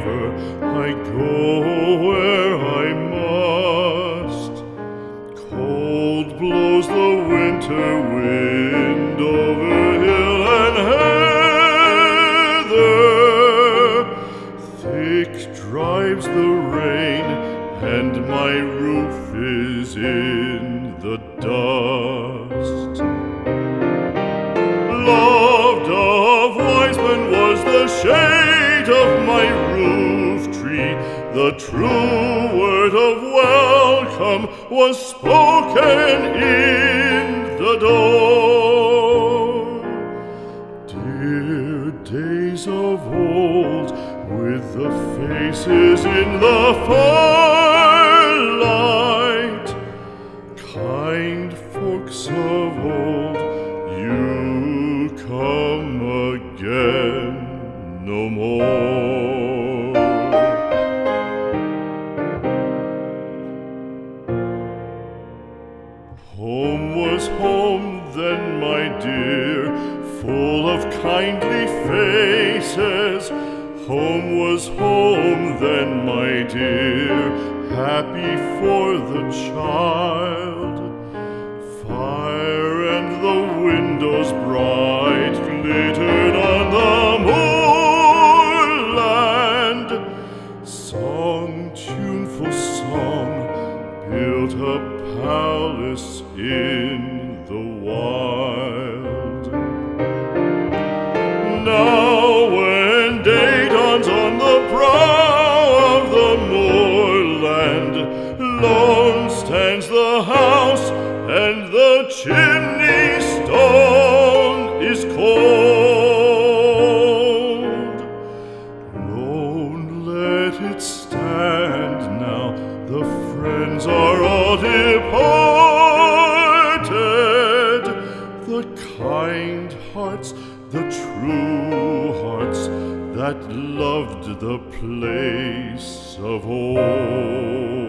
river, I go where I must. Cold blows the winter wind over hill and heather. Thick drives the rain, and my roof is in the dust. Loved of wise men was the shade of my roof tree. The true word of welcome was spoken in the door. Dear days of old, with the faces in the firelight, kind folks of old, you come again no more. Home was home then, my dear, full of kindly faces. Home was home then, my dear, happy for the child. Fire and the windows bright glittered on the moorland. Song, tuneful song, built a palace in the wild. Now when day dawns on the brow of the moorland, lone stands the house, and the chimney stone is cold. Lone, let it stand now, the friends are all departed. The kind hearts, the true hearts, that loved the place of old.